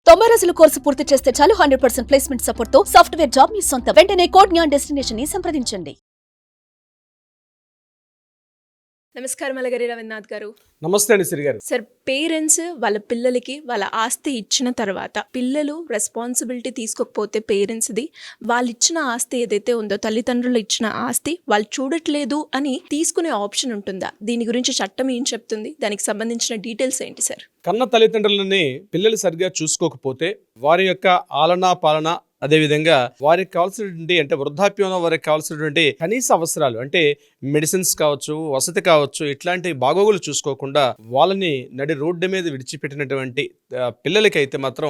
90 రోజుల కోర్సు పూర్తి చేస్తే చాలు 100% ప్లేస్మెంట్ సపోర్ట్ తో సాఫ్ట్వేర్ జాబ్ మీ సొంతం. వెంటనే కోడ్ జ్ఞాన్ డెస్టినేషన్ ని సంప్రదించండి. నమస్కారం అలగరి రవీంద్రనాథ్ గారు. నమస్తే అండి సిరి గారు. సార్, పేరెంట్స్ వాళ్ళ పిల్లలకి వాళ్ళ ఆస్తి ఇచ్చిన తర్వాత పిల్లలు రెస్పాన్సిబిలిటీ తీసుకోకపోతే పేరెంట్స్ది వాళ్ళు ఇచ్చిన ఆస్తి ఏదైతే ఉందో, తల్లిదండ్రులు ఇచ్చిన ఆస్తి వాళ్ళు చూడట్లేదు అని తీసుకునే ఆప్షన్ ఉంటుందా? దీని గురించి చట్టం ఏం చెప్తుంది? దానికి సంబంధించిన డీటెయిల్స్ ఏంటి సార్? కన్న తల్లిదండ్రులని పిల్లలు సరిగ్గా చూసుకోకపోతే వారి యొక్క ఆలనా పాలన, అదేవిధంగా వారికి కావాల్సినటువంటి అంటే వృద్ధాప్యంలో వారికి కావాల్సినటువంటి కనీస అవసరాలు అంటే మెడిసిన్స్ కావచ్చు, వసతి కావచ్చు, ఇట్లాంటి బాగోగులు చూసుకోకుండా వాళ్ళని నడి రోడ్డు మీద విడిచిపెట్టినటువంటి పిల్లలకైతే మాత్రం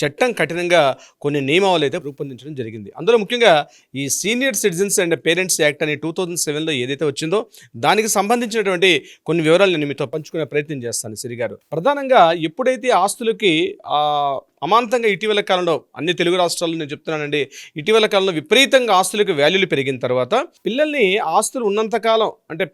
చట్టం కఠినంగా కొన్ని నియమావళి అయితే రూపొందించడం జరిగింది. అందులో ముఖ్యంగా ఈ senior citizens and parents act అని 2007లో ఏదైతే వచ్చిందో దానికి సంబంధించినటువంటి కొన్ని వివరాలు నేను మీతో పంచుకునే ప్రయత్నం చేస్తాను సిరి గారు. ప్రధానంగా ఎప్పుడైతే ఆస్తులకి అమాంతంగా ఇటీవల కాలంలో అన్ని తెలుగు రాష్ట్రాల్లో నేను చెప్తున్నానండి, ఇటీవల కాలంలో విపరీతంగా ఆస్తులకు వాల్యూలు పెరిగిన తర్వాత పిల్లల్ని ఆస్తులు ఉన్నంతకాలం అంటే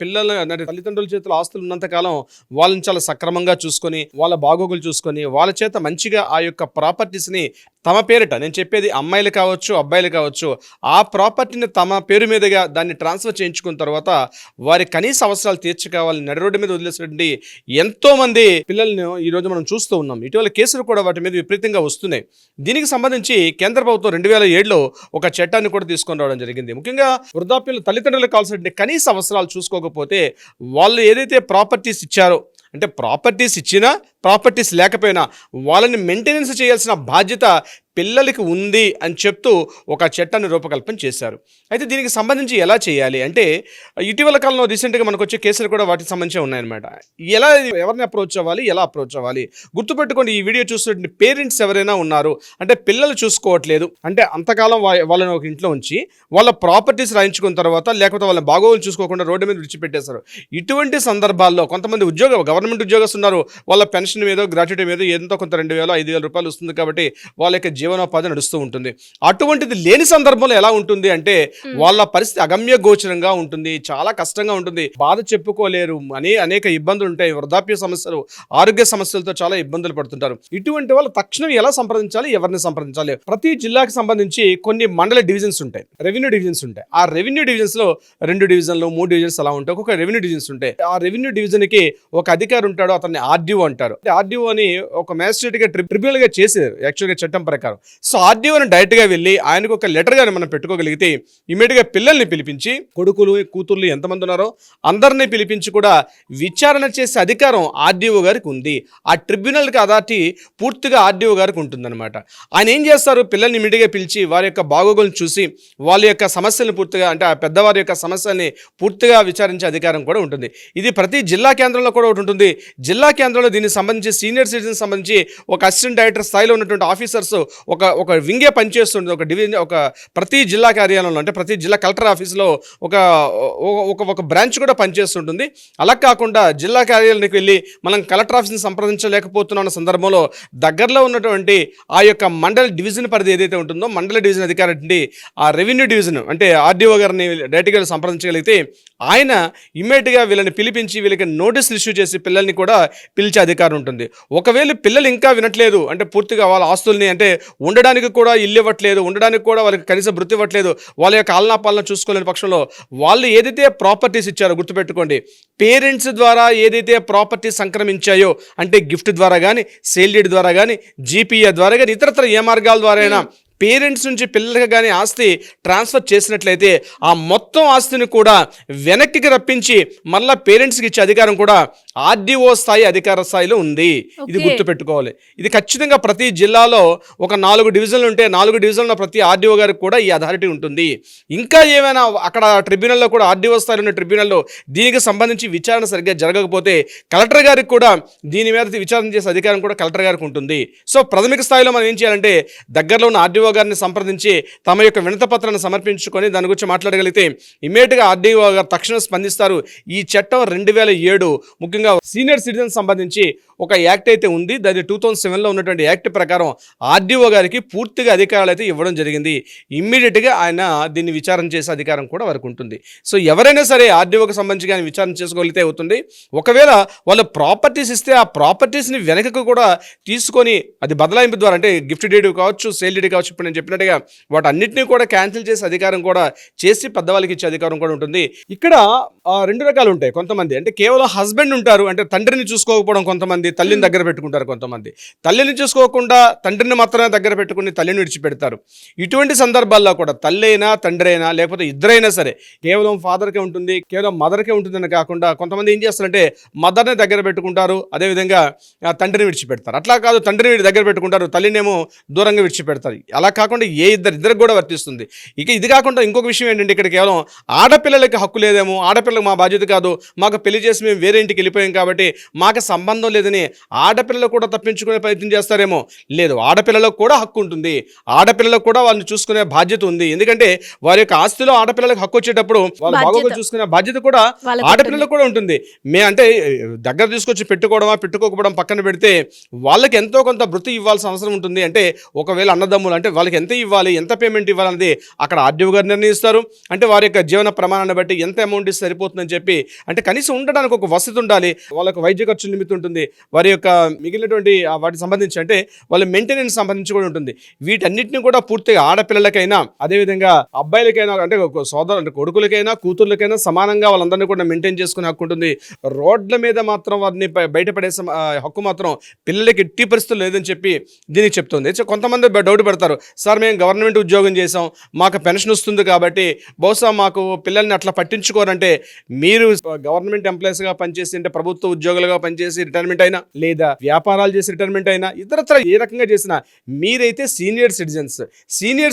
తల్లిదండ్రుల చేతుల్లో ఆస్తులు ఉన్నంతకాలం వాళ్ళని చాలా సక్రమంగా చూసుకొని వాళ్ళ బాగోగులు చూసుకొని వాళ్ళ చేత మంచిగా ఆ యొక్క ప్రాపర్టీస్ని తమ పేరిట, నేను చెప్పేది అమ్మాయిలు కావచ్చు అబ్బాయిలు కావచ్చు, ఆ ప్రాపర్టీని తమ పేరు మీదుగా దాన్ని ట్రాన్స్ఫర్ చేయించుకున్న తర్వాత వారి కనీస అవసరాలు తీర్చుకోవాలని నడి రోడ్డు మీద వదిలేసినటువంటి ఎంతోమంది పిల్లలను ఈరోజు మనం చూస్తూ ఉన్నాం. ఇటీవల కేసులు కూడా వాటి మీద విపరీతంగా వస్తున్నాయి. దీనికి సంబంధించి కేంద్ర ప్రభుత్వం 2007లో ఒక చట్టాన్ని కూడా తీసుకొని రావడం జరిగింది. ముఖ్యంగా వృద్ధాప్యంలో తల్లిదండ్రులకు కావాల్సిన కనీస అవసరాలు చూసుకోకపోతే వాళ్ళు ఏదైతే ప్రాపర్టీస్ ఇచ్చారో, అంటే ప్రాపర్టీస్ ఇచ్చినా ప్రాపర్టీస్ లేకపోయినా వాళ్ళని మెయింటెనెన్స్ చేయాల్సిన బాధ్యత పిల్లలకి ఉంది అని చెప్తూ ఒక చట్టాన్ని రూపకల్పన చేశారు. అయితే దీనికి సంబంధించి ఎలా చేయాలి అంటే ఇటీవల కాలంలో రీసెంట్గా మనకు వచ్చే కేసులు కూడా వాటికి సంబంధించి ఉన్నాయన్నమాట. ఎవరిని అప్రోచ్ అవ్వాలి, ఎలా అప్రోచ్ అవ్వాలి గుర్తుపెట్టుకోండి. ఈ వీడియో చూస్తున్న పేరెంట్స్ ఎవరైనా ఉన్నారు అంటే పిల్లలు చూసుకోవట్లేదు అంటే అంతకాలం వాళ్ళని ఒక ఇంట్లో ఉంచి వాళ్ళ ప్రాపర్టీస్ రాయించుకున్న తర్వాత లేకపోతే వాళ్ళ బాగోగులు చూసుకోకుండా రోడ్డు మీద విడిచిపెట్టేశారు. ఇటువంటి సందర్భాల్లో కొంతమంది గవర్నమెంట్ ఉద్యోగస్తులు ఉన్నారు, వాళ్ళ పెన్షన్ మీదో గ్రాట్యుటీ మీద ఎంతో కొంత 2,000-5,000 రూపాయలు వస్తుంది కాబట్టి వాళ్ళ యొక్క జీవనోపాధి నడుస్తూ ఉంటుంది. అటువంటిది లేని సందర్భంలో ఎలా ఉంటుంది అంటే వాళ్ళ పరిస్థితి అగమ్య గోచరంగా ఉంటుంది, చాలా కష్టంగా ఉంటుంది, బాధ చెప్పుకోలేరు, అనేక ఇబ్బందులు ఉంటాయి, వృద్ధాప్య సమస్యలు, ఆరోగ్య సమస్యలతో చాలా ఇబ్బందులు పడుతుంటారు. ఇటువంటి వాళ్ళు తక్షణం ఎలా సంప్రదించాలి, ఎవరిని సంప్రదించాలి? ప్రతి జిల్లాకి సంబంధించి కొన్ని మండల డివిజన్స్ ఉంటాయి, రెవెన్యూ డివిజన్స్ ఉంటాయి. ఆ రెవెన్యూ డివిజన్స్ లో 2 డివిజన్లు 3 డివిజన్స్ అలా ఉంటాయి. ఒక్కొక్క రెవెన్యూ డివిజన్స్ ఉంటాయి. ఆ రెవెన్యూ డివిజన్ కి ఒక అధికారి ఉంటాడు, అతన్ని ఆర్డీఓ అంటారు. ఆర్డీఓ అని ఒక మ్యాజిస్ట్రేట్ గా ట్రిబ్యునల్ గా చేసేది యాక్చువల్గా చట్టం ప్రకారం. సో ఆర్డీఓని డైరెక్ట్ గా వెళ్ళి ఆయనకు ఒక లెటర్ గాని మనం పెట్టుకోగలిగితే ఇమీడియట్ గా పిల్లల్ని పిలిపించి, కొడుకులు కూతుర్లు ఎంతమంది ఉన్నారో అందరినీ పిలిపించి కూడా విచారణ చేసే అధికారం ఆర్డీఓ గారికి ఉంది. ఆ ట్రిబ్యునల్ కి అథారిటీ పూర్తిగా ఆర్డీఓ గారికి ఉంటుందన్నమాట. ఆయన ఏం చేస్తారు, పిల్లల్ని ఇమీడియట్ గా పిలిచి వారి యొక్క బాగోగులను చూసి వాళ్ళ యొక్క సమస్యలను పూర్తిగా అంటే ఆ పెద్దవారి యొక్క సమస్యల్ని పూర్తిగా విచారించే అధికారం కూడా ఉంటుంది. ఇది ప్రతి జిల్లా కేంద్రంలో కూడా ఒకటి ఉంటుంది. జిల్లా కేంద్రంలో దీనికి సంబంధించి సీనియర్ సిటిజన్ సంబంధించి ఒక అసిస్టెంట్ డైరెక్టర్ స్థాయిలో ఉన్నటువంటి ఆఫీసర్స్ ఒక వింగే పనిచేస్తుంది. ఒక డివిజన్, ఒక ప్రతి జిల్లా కార్యాలయంలో అంటే ప్రతి జిల్లా కలెక్టర్ ఆఫీస్లో ఒక బ్రాంచ్ కూడా పనిచేస్తుంటుంది. అలా కాకుండా జిల్లా కార్యాలయానికి వెళ్ళి మనం కలెక్టర్ ఆఫీస్ని సంప్రదించలేకపోతున్న సందర్భంలో దగ్గరలో ఉన్నటువంటి ఆ యొక్క మండల డివిజన్ పరిధి ఏదైతే ఉంటుందో మండల డివిజన్ అధికారి ఆ రెవెన్యూ డివిజన్ అంటే ఆర్డీఓ గారిని డైరెక్ట్గా సంప్రదించగలిగితే ఆయన ఇమ్మీడియట్గా వీళ్ళని పిలిపించి వీళ్ళకి నోటీసులు ఇష్యూ చేసి పిల్లల్ని కూడా పిలిచే అధికారం ఉంటుంది. ఒకవేళ పిల్లలు ఇంకా వినట్లేదు అంటే పూర్తిగా వాళ్ళ ఆస్తుల్ని అంటే ఉండడానికి కూడా ఇల్లు ఇవ్వట్లేదు, ఉండడానికి కూడా వాళ్ళకి కనీస వృత్తి ఇవ్వట్లేదు, వాళ్ళ యొక్క ఆలనా పాలన చూసుకోలేని పక్షంలో వాళ్ళు ఏదైతే ప్రాపర్టీస్ ఇచ్చారో గుర్తుపెట్టుకోండి, పేరెంట్స్ ద్వారా ఏదైతే ప్రాపర్టీస్ సంక్రమించాయో అంటే గిఫ్ట్ ద్వారా కానీ, సేల్ డీడ్ ద్వారా కానీ, జీపీఏ ద్వారా కానీ, ఇతరత్ర ఏ మార్గాల ద్వారా అయినా పేరెంట్స్ నుంచి పిల్లలకు కానీ ఆస్తి ట్రాన్స్ఫర్ చేసినట్లయితే ఆ మొత్తం ఆస్తిని కూడా వెనక్కి రప్పించి మళ్ళీ పేరెంట్స్కి ఇచ్చే అధికారం కూడా ఆర్డీఓ స్థాయి అధికార స్థాయిలో ఉంది. ఇది గుర్తుపెట్టుకోవాలి. ఇది ఖచ్చితంగా ప్రతి జిల్లాలో ఒక 4 డివిజన్లు ఉంటే 4 డివిజన్లో ప్రతి ఆర్డీఓ గారికి కూడా ఈ అథారిటీ ఉంటుంది. ఇంకా ఏమైనా అక్కడ ట్రిబ్యునల్లో కూడా ఆర్డీఓ స్థాయిలో ఉన్న ట్రిబ్యునల్లో దీనికి సంబంధించి విచారణ సరిగ్గా జరగకపోతే కలెక్టర్ గారికి కూడా దీని మీద విచారణ చేసే అధికారం కూడా కలెక్టర్ గారికి ఉంటుంది. సో ప్రాథమిక స్థాయిలో మనం ఏం చేయాలంటే దగ్గరలో ఉన్న ఆర్డీఓ గారిని సంప్రదించి తమ యొక్క వినతిపత్రాన్ని సమర్పించుకొని దాని గురించి మాట్లాడగలిగితే ఇమ్మీడియట్గా ఆర్డీఓ గారు తక్షణం స్పందిస్తారు. ఈ చట్టం 2007 ముఖ్యంగా సీనియర్ సిటిజన్ సంబంధించి ఒక యాక్ట్ అయితే ఉంది. అది 2007లో ఉన్నటువంటి యాక్ట్ ప్రకారం ఆర్డీఓ గారికి పూర్తిగా అధికారాలు అయితే ఇవ్వడం జరిగింది. ఇమ్మీడియట్గా ఆయన దీన్ని విచారణ చేసే అధికారం కూడా వారికి ఉంటుంది. సో ఎవరైనా సరే ఆర్డీఓకి సంబంధించి కానీ విచారణ చేసుకోగలిగితే అవుతుంది. ఒకవేళ వాళ్ళు ప్రాపర్టీస్ ఇస్తే ఆ ప్రాపర్టీస్ని వెనకకు కూడా తీసుకొని అది బదలాయింపు ద్వారా అంటే గిఫ్ట్ డీడ్ కావచ్చు, సేల్ డీడ్ కావచ్చు, ఇప్పుడు నేను చెప్పినట్టుగా వాటన్నిటిని కూడా క్యాన్సిల్ చేసే అధికారం కూడా చేసి పెద్దవాళ్ళకి ఇచ్చే అధికారం కూడా ఉంటుంది. ఇక్కడ 2 రకాలు ఉంటాయి. కొంతమంది అంటే కేవలం హస్బెండ్ ఉంటారు, అంటే తండ్రిని చూసుకోకపోవడం, కొంతమంది తల్లిని దగ్గర పెట్టుకుంటారు, కొంతమంది తల్లిని చూసుకోకుండా తండ్రిని మాత్రమే దగ్గర పెట్టుకుని తల్లిని విడిచిపెడతారు. ఇటువంటి సందర్భాల్లో కూడా తల్లి అయినా తండ్రి అయినా లేకపోతే ఇద్దరైనా సరే కేవలం ఫాదర్కే ఉంటుంది, కేవలం మదర్కే ఉంటుందని కాకుండా కొంతమంది ఏం చేస్తారంటే మదర్ని దగ్గర పెట్టుకుంటారు, అదేవిధంగా తండ్రిని విడిచిపెడతారు. అట్లా కాదు, తండ్రిని దగ్గర పెట్టుకుంటారు, తల్లినేమో దూరంగా విడిచిపెడతారు. అలా కాకుండా ఇద్దరికి కూడా వర్తిస్తుంది. ఇక ఇది కాకుండా ఇంకొక విషయం ఏంటంటే ఇక్కడ కేవలం ఆడపిల్లలకి హక్కు లేదేమో, ఆడపిల్లలకు మా బాధ్యత కాదు, మాకు పెళ్లి చేసి మేము వేరే ఇంటికి వెళ్ళిపోయాం కాబట్టి మాకు సంబంధం లేదని ఆడపిల్లలు కూడా తప్పించుకునే ప్రయత్నం చేస్తారేమో. లేదు, ఆడపిల్లలకు కూడా హక్కు ఉంటుంది, ఆడపిల్లలకు కూడా వాళ్ళని చూసుకునే బాధ్యత ఉంది. ఎందుకంటే వారి యొక్క ఆస్తిలో ఆడపిల్లలకు హక్కు వచ్చేటప్పుడు వాళ్ళ బాగోగులు చూసుకునే బాధ్యత కూడా ఆడపిల్లలకు కూడా ఉంటుంది. అంటే దగ్గర తీసుకొచ్చి పెట్టుకోకపోవడం పక్కన పెడితే వాళ్ళకి ఎంతో కొంత భృతి ఇవ్వాల్సిన అవసరం ఉంటుంది. అంటే ఒకవేళ అన్నదమ్ములు అంటే వాళ్ళకి ఎంత ఇవ్వాలి, ఎంత పేమెంట్ ఇవ్వాలన్నది అక్కడ ఆర్డీఓ గారు నిర్ణయిస్తారు. అంటే వారి యొక్క జీవన ప్రమాణాన్ని బట్టి ఎంత అమౌంట్ ఇస్తే సరిపోతుందని చెప్పి, అంటే కనీసం ఉండడానికి ఒక వసతి ఉండాలి, వాళ్ళకు వైద్య ఖర్చు నిమిత్తం ఉంటుంది, వారి యొక్క మిగిలినటువంటి వాటికి సంబంధించి అంటే వాళ్ళ మెయింటెనెన్స్ సంబంధించి కూడా ఉంటుంది. వీటన్నిటిని కూడా పూర్తిగా ఆడపిల్లలకైనా అదేవిధంగా అబ్బాయిలకైనా అంటే అంటే కొడుకులకైనా కూతుర్లకైనా సమానంగా వాళ్ళందరినీ కూడా మెయింటైన్ చేసుకునే హక్కు ఉంటుంది. రోడ్ల మీద మాత్రం వారిని బయటపడేసే హక్కు మాత్రం పిల్లలకి ఎట్టి పరిస్థితులు లేదని చెప్పి దీనికి చెప్తుంది. కొంతమంది డౌట్ పెడతారు, సార్ మేము గవర్నమెంట్ ఉద్యోగం చేసాం, మాకు పెన్షన్ వస్తుంది కాబట్టి బహుశా మాకు పిల్లల్ని అట్లా పట్టించుకోరంటే, మీరు గవర్నమెంట్ ఎంప్లాయీస్గా పనిచేసి అంటే ప్రభుత్వ ఉద్యోగులుగా పనిచేసి రిటైర్మెంట్ అయినా లేదా వ్యాపారాలు చేసి రిటైర్మెంట్ అయినా ఇతరత్ర ఏ రకంగా చేసినా మీరైతే సీనియర్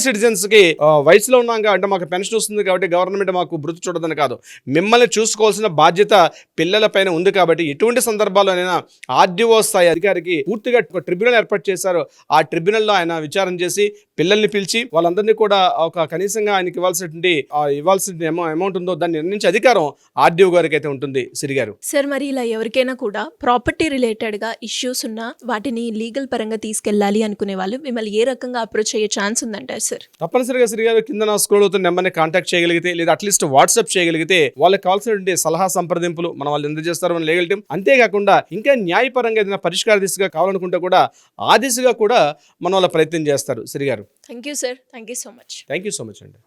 సిటిజన్స్కి వయసులో ఉన్నాక అంటే మాకు పెన్షన్ వస్తుంది కాబట్టి గవర్నమెంట్ మాకు భృతి చూడదని కాదు, మిమ్మల్ని చూసుకోవాల్సిన బాధ్యత పిల్లలపైన ఉంది. కాబట్టి ఎటువంటి సందర్భాల్లోనైనా ఆర్డీఓ స్థాయి అధికారికి పూర్తిగా ఒక ట్రిబ్యునల్ ఏర్పాటు చేశారు. ఆ ట్రిబ్యునల్లో ఆయన విచారణ చేసి పిల్లల్ని పిలిచి వాళ్ళందరినీ కూడా ఒక కనీసంగా ఆయనకి ఇవ్వాల్సిన అమౌంట్ ఉందో దాన్ని నిర్ణయించే అధికారం ఆర్డీఓ గారికి అయితే ఉంటుంది. సిరి గారు సార్, మరి ఇలా ఎవరికైనా కూడా ప్రాపర్టీ రిలేటెడ్గా ఇష్యూస్ ఉన్నా వాటిని లీగల్ పరంగా తీసుకెళ్ళాలి అనుకునే వాళ్ళు మిమ్మల్ని ఏ రకంగా అప్రోచ్ అయ్యే ఛాన్స్ ఉందంటారు సార్? తప్పనిసరిగా సిరి గారు కింద నా స్క్రోల్ అవుతున్న నెంబర్ని కాంటాక్ట్ చేయగలిగితే లేదా అట్లీస్ట్ వాట్సాప్ చేయగలిగితే వాళ్ళకి కావాల్సినటువంటి సలహా సంప్రదింపులు మన వాళ్ళు అందజేస్తారు మన లీగల్ టీం. అంతేకాకుండా ఇంకా న్యాయపరంగా ఏదైనా పరిష్కార దిశగా కావాలనుకుంటే కూడా ఆ దిశగా కూడా మన వాళ్ళ ప్రయత్నం చేస్తారు. సిరి గారు thank you sir, thank you so much. Thank you so much అండి.